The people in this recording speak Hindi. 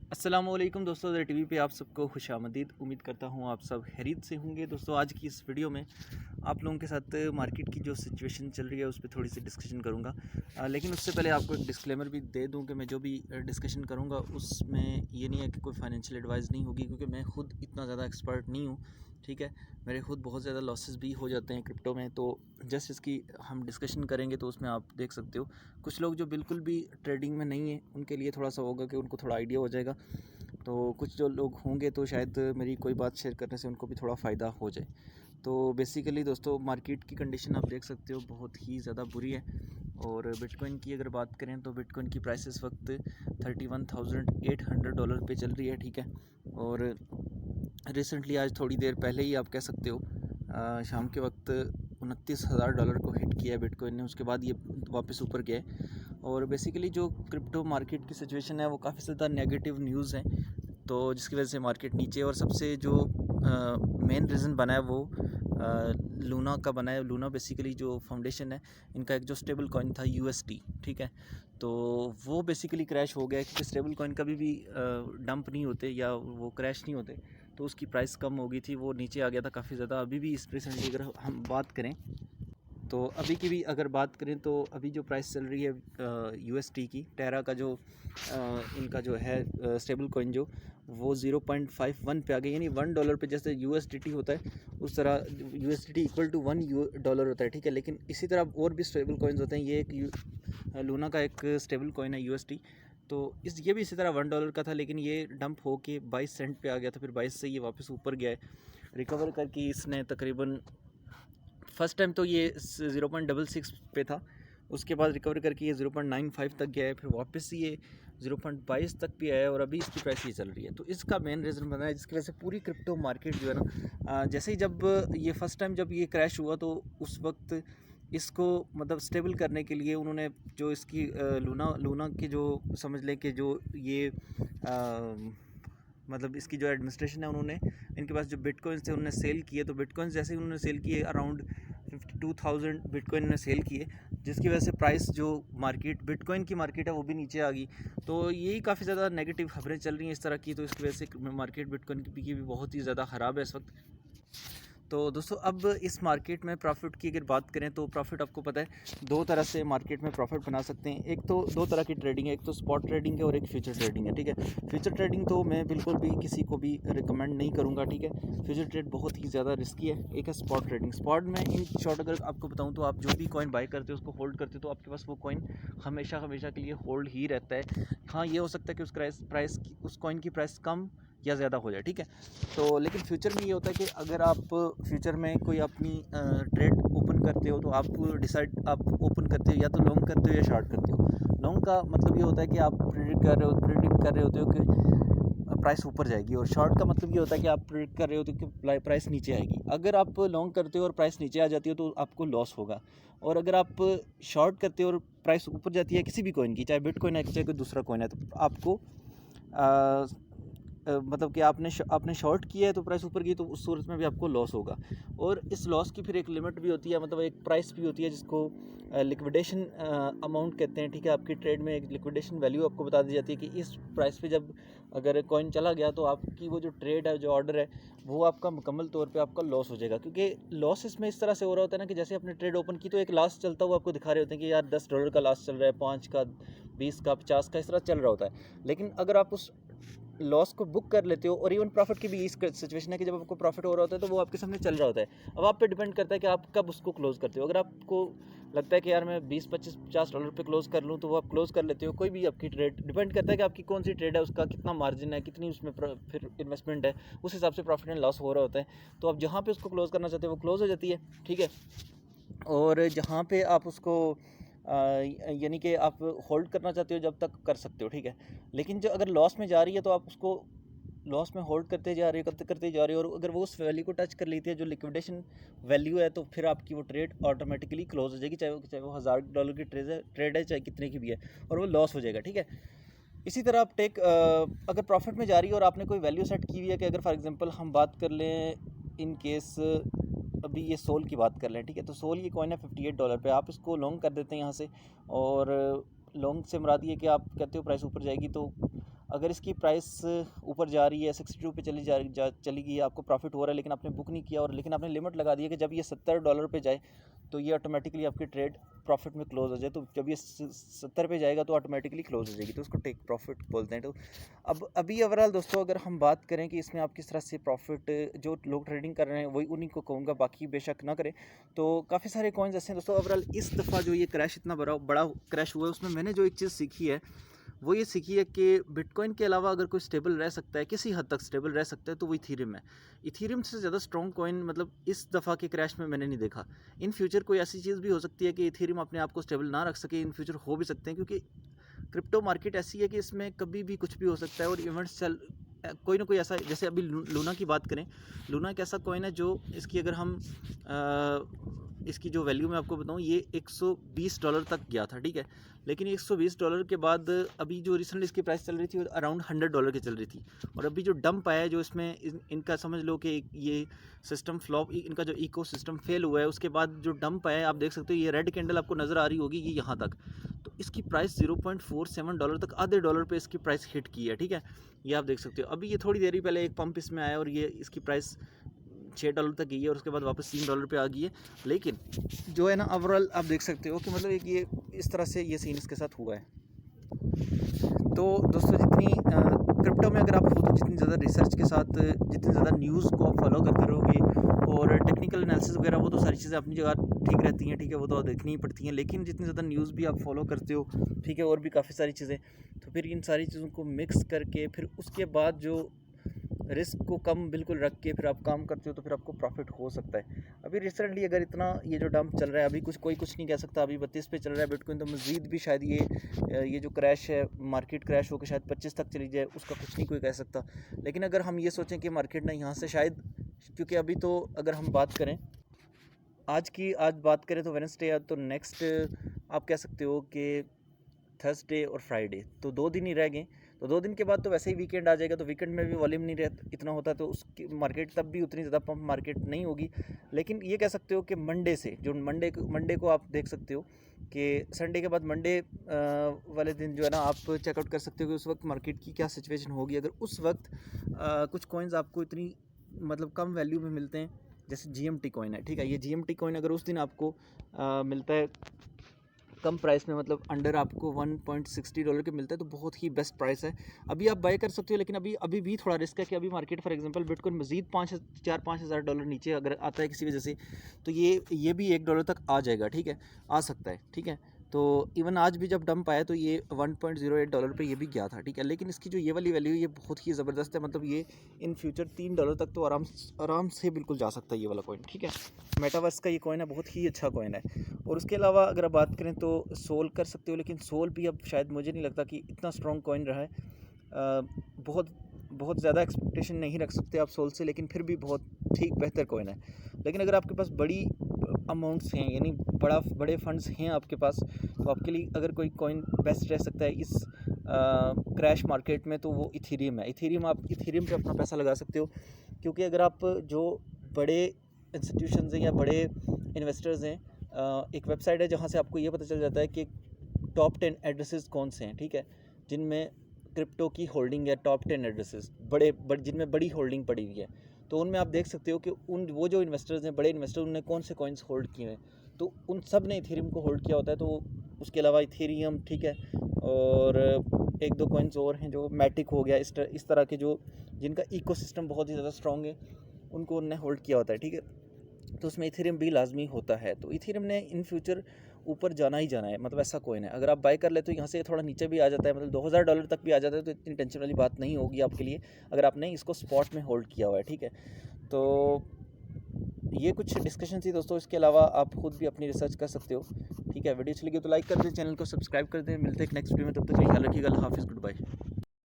अस्सलामुअलैकुम दोस्तों, ज़रा टीवी पे आप सबको खुशामदीद। उम्मीद करता हूँ आप सब खैरियत से होंगे। दोस्तों, आज की इस वीडियो में आप लोगों के साथ मार्केट की जो सिचुएशन चल रही है उस पर थोड़ी सी डिस्कशन करूँगा। लेकिन उससे पहले आपको एक डिस्क्लेमर भी दे दूँ कि मैं जो भी डिस्कशन करूँगा उसमें ये नहीं है कि कोई फाइनेंशियल एडवाइस नहीं होगी, क्योंकि मैं खुद इतना ज़्यादा एक्सपर्ट नहीं हूँ। ठीक है, मेरे खुद बहुत ज़्यादा लॉसेस भी हो जाते हैं क्रिप्टो में, तो जस्ट इसकी हम डिस्कशन करेंगे तो उसमें आप देख सकते हो कुछ लोग जो बिल्कुल भी ट्रेडिंग में नहीं है उनके लिए थोड़ा सा होगा कि उनको थोड़ा आइडिया हो जाएगा। तो कुछ जो लोग होंगे तो शायद मेरी कोई बात शेयर करने से उनको भी थोड़ा फ़ायदा हो जाए। तो बेसिकली दोस्तों, मार्केट की कंडीशन आप देख सकते हो बहुत ही ज़्यादा बुरी है। और बिटकॉइन की अगर बात करें तो बिटकॉइन की प्राइस इस वक्त $31,800 पे चल रही है। ठीक है, और रिसेंटली आज थोड़ी देर पहले ही आप कह सकते हो शाम के वक्त $29,000 को हिट किया है बिटकॉइन ने। उसके बाद ये वापस ऊपर गया है। और बेसिकली जो क्रिप्टो मार्केट की सिचुएशन है वो काफ़ी ज़्यादा नेगेटिव न्यूज़ है, तो जिसकी वजह से मार्केट नीचे। और सबसे जो मेन रीज़न बना है वो लूना का बना है। लूना बेसिकली जो फाउंडेशन है, इनका एक जो स्टेबल कॉइन था USD। ठीक है, तो वो बेसिकली क्रैश हो गया, क्योंकि स्टेबल कॉइन कभी भी डंप नहीं होते या वो क्रैश नहीं होते। तो उसकी प्राइस कम हो गई थी, वो नीचे आ गया था काफ़ी ज़्यादा। अभी भी इस रिसेंटली अगर हम बात करें तो अभी की भी अगर बात करें तो अभी जो प्राइस चल रही है USD की, टेरा का जो इनका जो है स्टेबल कॉइन, जो वो 0.51 पे आ गई। यानी $1 पे जैसे USDT होता है उस तरह USDT इक्वल टू $1 होता है। ठीक है, लेकिन इसी तरह और भी स्टेबल कॉइन्स होते हैं। ये एक लूना का एक स्टेबल कॉइन है USD। तो ये भी इसी तरह $1 का था, लेकिन ये डंप हो के 22 सेंट पे आ गया था। फिर 22 से ये वापस ऊपर गया है, रिकवर करके इसने तकरीबन फर्स्ट टाइम तो ये 0.66 पे था। उसके बाद रिकवर करके ये 0.95 तक गया है, फिर वापस ये 0.22 तक भी आया है, और अभी इसकी प्राइस ये चल रही है। तो इसका मेन रीज़न बना है जिसकी वजह से पूरी क्रिप्टो मार्केट जो है ना, जैसे ही जब ये फर्स्ट टाइम जब ये क्रैश हुआ तो उस वक्त इसको मतलब स्टेबल करने के लिए उन्होंने जो इसकी लूना लूना के जो समझ लें कि जो ये मतलब इसकी जो एडमिनिस्ट्रेशन है, उन्होंने इनके पास जो बिटकॉइंस थे उन्होंने सेल किए। तो बिटकॉइंस जैसे ही उन्होंने सेल किए, अराउंड 52,000 बिटकॉइन ने सेल किए, जिसकी वजह से प्राइस जो मार्केट बिटकॉइन की मार्केट है वो भी नीचे आ गई। तो यही काफ़ी ज़्यादा नेगेटिव खबरें चल रही हैं इस तरह की। तो इसकी वजह से मार्केट बिटकॉइन की भी बहुत ही ज़्यादा ख़राब है इस वक्त। तो दोस्तों, अब इस मार्केट में प्रॉफिट की अगर बात करें तो प्रॉफिट आपको पता है दो तरह से मार्केट में प्रॉफिट बना सकते हैं। एक तो दो तरह की ट्रेडिंग है, एक तो स्पॉट ट्रेडिंग है और एक फ्यूचर ट्रेडिंग है। ठीक है, फ्यूचर ट्रेडिंग तो मैं बिल्कुल भी किसी को भी रिकमेंड नहीं करूँगा। ठीक है, फ्यूचर ट्रेड बहुत ही ज़्यादा रिस्की है। एक है स्पॉट ट्रेडिंग। स्पॉट में इन शॉर्ट अगर आपको बताऊँ तो आप जो भी कॉइन बाय करते हो उसको होल्ड करते हो, तो आपके पास वो कॉइन हमेशा हमेशा के लिए होल्ड ही रहता है। हाँ, ये हो सकता है कि उस कॉइन की प्राइस कम या ज़्यादा हो जाए। ठीक है, तो लेकिन फ्यूचर में ये होता है कि अगर आप फ्यूचर में कोई अपनी ट्रेड ओपन करते हो तो आप ओपन करते हो या तो लॉन्ग करते हो या शॉर्ट करते हो। लॉन्ग का मतलब ये होता है कि आप प्रिडिक्ट कर रहे होते हो कि प्राइस ऊपर जाएगी, और शॉर्ट का मतलब ये होता है कि आप प्रिडिक्ट कर रहे होते हो कि प्राइस नीचे आएगी। अगर आप लॉन्ग करते हो और प्राइस नीचे आ जाती हो तो आपको लॉस होगा, और अगर आप शॉर्ट करते हो और प्राइस ऊपर जाती है किसी भी कॉइन की, चाहे बिटकॉइन है चाहे कोई दूसरा कॉइन है, तो आपको मतलब कि आपने शॉर्ट किया है तो प्राइस ऊपर गई, तो उस सूरत में भी आपको लॉस होगा। और इस लॉस की फिर एक लिमिट भी होती है, मतलब एक प्राइस भी होती है जिसको लिक्विडेशन अमाउंट कहते हैं। ठीक है, आपकी ट्रेड में एक लिक्विडेशन वैल्यू आपको बता दी जाती है कि इस प्राइस पे जब अगर कॉइन चला गया तो आपकी वो जो ट्रेड है, जो ऑर्डर है, वो आपका मुकम्मल तौर पे आपका लॉस हो जाएगा। क्योंकि लॉस इसमें इस तरह से हो रहा होता है ना कि जैसे आपने ट्रेड ओपन की तो एक लास्ट चलता हुआ आपको दिखा रहे होते हैं कि यार $10 का लास्ट चल रहा है, 5 का, 20 का, 50 का, इस तरह चल रहा होता है। लेकिन अगर आप उस लॉस को बुक कर लेते हो, और इवन प्रॉफिट की भी इस सिचुएशन है कि जब आपको प्रॉफिट हो रहा होता है तो वो आपके सामने चल रहा होता है। अब आप पे डिपेंड करता है कि आप कब उसको क्लोज़ करते हो। अगर आपको लगता है कि यार मैं 20, 25, $50 पे क्लोज़ कर लूँ, तो वो आप क्लोज़ कर लेते हो। कोई भी आपकी ट्रेड डिपेंड करता है कि आपकी कौन सी ट्रेड है, उसका कितना मार्जिन है, कितनी उसमें फिर इन्वेस्टमेंट है, उस हिसाब से प्रॉफिट एंड लॉस हो रहा होता है। तो आप जहाँ पे उसको क्लोज़ करना चाहते हो वो क्लोज़ हो जाती है। ठीक है, और जहाँ पे आप उसको यानी कि आप होल्ड करना चाहते हो जब तक कर सकते हो। ठीक है, लेकिन जो अगर लॉस में जा रही है तो आप उसको लॉस में होल्ड करते जा रहे हो, करते जा रहे हो, और अगर वो उस वैल्यू को टच कर लेती है जो लिक्विडेशन वैल्यू है, तो फिर आपकी वो ट्रेड ऑटोमेटिकली क्लोज हो जाएगी, चाहे वो $1000 की ट्रेड है, चाहे कितने की भी है, और वो लॉस हो जाएगा। ठीक है, इसी तरह आप अगर प्रॉफिट में जा रही है और आपने कोई वैल्यू सेट की हुई है कि अगर फॉर एग्जांपल हम बात कर लें इन केस, अभी ये सोल की बात कर लें। ठीक है, तो सोल ये कॉइन है $58 पे, आप इसको लॉन्ग कर देते हैं यहाँ से। और लॉन्ग से मुराद ये कि आप कहते हो प्राइस ऊपर जाएगी, तो अगर इसकी प्राइस ऊपर जा रही है 62 पे चली गई, आपको प्रॉफिट हो रहा है लेकिन आपने बुक नहीं किया, और लेकिन आपने लिमिट लगा दी है कि जब ये $70 पे जाए तो ये ऑटोमेटिकली आपकी ट्रेड प्रॉफिट में क्लोज हो जाए। तो जब ये 70 पे जाएगा तो ऑटोमेटिकली क्लोज हो जाएगी, तो उसको टेक प्रॉफिट बोलते हैं। तो अब अभी ओवरऑल दोस्तों अगर हम बात करें कि इसमें आप किस तरह से प्रॉफिट, जो लोग ट्रेडिंग कर रहे हैं वही उन्हीं को कहूँगा, बाकी बेशक ना करें। तो काफ़ी सारे कॉइन्स ऐसे हैं दोस्तों। ओवरऑल इस दफ़ा जो ये क्रैश इतना बड़ा क्रैश हुआ है, उसमें मैंने जो एक चीज़ सीखी है वो ये सीखी है कि बिटकॉइन के अलावा अगर कोई स्टेबल रह सकता है, किसी हद तक स्टेबल रह सकता है, तो वो इथीरियम है। इथीरियम से ज़्यादा स्ट्रॉन्ग कॉइन मतलब इस दफ़ा के क्रैश में मैंने नहीं देखा। इन फ्यूचर कोई ऐसी चीज़ भी हो सकती है कि इथीरियम अपने आप को स्टेबल ना रख सके, इन फ्यूचर हो भी सकते हैं, क्योंकि क्रिप्टो मार्केट ऐसी है कि इसमें कभी भी कुछ भी हो सकता है। और इवेंट्स कोई ना कोई ऐसा, जैसे अभी लूना की बात करें, लूना एक ऐसा कॉइन है जो इसकी अगर हम इसकी जो वैल्यू मैं आपको बताऊं, ये $120 तक गया था, ठीक है। लेकिन $120 के बाद अभी जो रिसेंटली इसकी प्राइस चल रही थी अराउंड $100 की चल रही थी। और अभी जो डंप आया है, जो इसमें इनका समझ लो कि ये सिस्टम फ्लॉप, इनका जो इको सिस्टम फेल हुआ है, उसके बाद जो डंप आया है, आप देख सकते हो ये रेड कैंडल आपको नज़र आ रही होगी, ये यहाँ तक। तो इसकी प्राइस $0.47 तक, आधे डॉलर पे इसकी प्राइस हिट की है, ठीक है। ये आप देख सकते हो। अभी ये थोड़ी देर ही पहले एक पंप इसमें आया और ये इसकी प्राइस $6 तक गई है और उसके बाद वापस $3 पे आ गई है। लेकिन जो है ना, ओवरऑल आप देख सकते हो कि मतलब एक ये इस तरह से ये सीन इसके साथ हुआ है। तो दोस्तों जितनी क्रिप्टो में अगर आप हो तो जितनी ज़्यादा रिसर्च के साथ, जितनी ज़्यादा न्यूज़ को आप फॉलो करते रहोगे और टेक्निकल एनालिसिस वगैरह, वो तो सारी चीज़ें अपनी जगह ठीक रहती हैं, ठीक है, वो तो देखनी ही पड़ती हैं। लेकिन जितनी ज़्यादा न्यूज़ भी आप फॉलो करते हो, ठीक है, और भी काफ़ी सारी चीज़ें, तो फिर इन सारी चीज़ों को मिक्स करके फिर उसके बाद जो रिस्क को कम बिल्कुल रख के फिर आप काम करते हो, तो फिर आपको प्रॉफिट हो सकता है। अभी रिसेंटली अगर इतना ये जो डंप चल रहा है, अभी कोई कुछ नहीं कह सकता। अभी 32 पे चल रहा है बिटकॉइन, तो मज़ीद भी शायद ये जो क्रैश है, मार्केट क्रैश होकर शायद 25 तक चली जाए, उसका कुछ नहीं कोई कह सकता। लेकिन अगर हम ये सोचें कि मार्केट ने यहाँ से शायद, क्योंकि अभी तो अगर हम बात करें आज बात करें तो वेडनेसडे है, तो नेक्स्ट आप कह सकते हो कि थर्सडे और फ्राइडे, तो 2 दिन ही रह गए। तो 2 दिन के बाद तो वैसे ही वीकेंड आ जाएगा, तो वीकेंड में भी वॉल्यूम नहीं रहता इतना होता, तो उसकी मार्केट तब भी उतनी ज़्यादा पंप मार्केट नहीं होगी। लेकिन ये कह सकते हो कि मंडे से, जो मंडे को आप देख सकते हो कि संडे के बाद मंडे वाले दिन जो है ना, आप चेकआउट कर सकते हो कि उस वक्त मार्केट की क्या सिचुएशन होगी। अगर उस वक्त कुछ कॉइन्स आपको इतनी मतलब कम वैल्यू में मिलते हैं, जैसे GMT कॉइन है, ठीक है, ये GMT कॉइन अगर उस दिन आपको मिलता है कम प्राइस में, मतलब अंडर आपको $1.60 के मिलता है, तो बहुत ही बेस्ट प्राइस है। अभी आप बाय कर सकते हो, लेकिन अभी भी थोड़ा रिस्क है कि अभी मार्केट फॉर एग्जांपल बिटकॉइन मज़ीद 5,000-5 हज़ार डॉलर नीचे अगर आता है किसी वजह से, तो ये भी $1 तक आ जाएगा, ठीक है, आ सकता है, ठीक है। तो इवन आज भी जब डंप आया तो ये $1.08 पे ये भी गया था, ठीक है। लेकिन इसकी जो ये वाली वैल्यू ये बहुत ही ज़बरदस्त है, मतलब ये इन फ्यूचर $3 तक तो आराम से बिल्कुल जा सकता है ये वाला कॉइन, ठीक है। मेटावर्स का ये कॉइन है, बहुत ही अच्छा कॉइन है। और उसके अलावा अगर आप बात करें तो सोल कर सकते हो, लेकिन सोल भी अब शायद मुझे नहीं लगता कि इतना स्ट्रॉन्ग कॉइन रहा है। बहुत ज़्यादा एक्सपेक्टेशन नहीं रख सकते आप सोल से, लेकिन फिर भी बहुत ठीक बेहतर कॉइन है। लेकिन अगर आपके पास बड़ी अमाउंट्स हैं, यानी बड़े फंड्स हैं आपके पास, तो आपके लिए अगर कोई कॉइन बेस्ट रह सकता है इस क्रैश मार्केट में, तो वो इथेरियम है। आप इथेरियम पे अपना पैसा लगा सकते हो, क्योंकि अगर आप जो बड़े इंस्टीट्यूशंस हैं या बड़े इन्वेस्टर्स हैं, एक वेबसाइट है जहाँ से आपको ये पता चल जाता है कि टॉप 10 एड्रेसेस कौन से हैं, ठीक है, जिनमें क्रिप्टो की होल्डिंग है। टॉप 10 एड्रेसेस बड़े जिनमें बड़ी होल्डिंग पड़ी हुई है, तो उनमें आप देख सकते हो कि वो जो इन्वेस्टर्स हैं, बड़े इन्वेस्टर, उन्होंने कौन से कॉइन्स होल्ड किए हैं, तो उन सब ने इथेरियम को होल्ड किया होता है। तो उसके अलावा इथेरियम, ठीक है, और 1-2 कॉइन्स और हैं जो मैटिक हो गया, इस तरह के जो जिनका इकोसिस्टम बहुत ही ज़्यादा स्ट्रॉन्ग है, उनको उन्होंने होल्ड किया होता है, ठीक है। तो उसमें इथेरियम भी लाजमी होता है। तो इथेरियम ने इन फ्यूचर ऊपर जाना ही जाना है, मतलब ऐसा कॉइन है। अगर आप बाय कर ले तो यहाँ से थोड़ा नीचे भी आ जाता है, मतलब $2,000 तक भी आ जाता है, तो इतनी टेंशन वाली बात नहीं होगी आपके लिए अगर आपने इसको स्पॉट में होल्ड किया हुआ है, ठीक है। तो ये कुछ डिस्कशन थी दोस्तों, इसके अलावा आप खुद भी अपनी रिसर्च कर सकते हो, ठीक है। वीडियो अच्छी लगी तो लाइक कर दें, चैनल को सब्सक्राइब कर दें। मिलते हैं नेक्स्ट वीडियो में, तब तक ख्याल रखिएगा। हाफिज़, गुड बाय।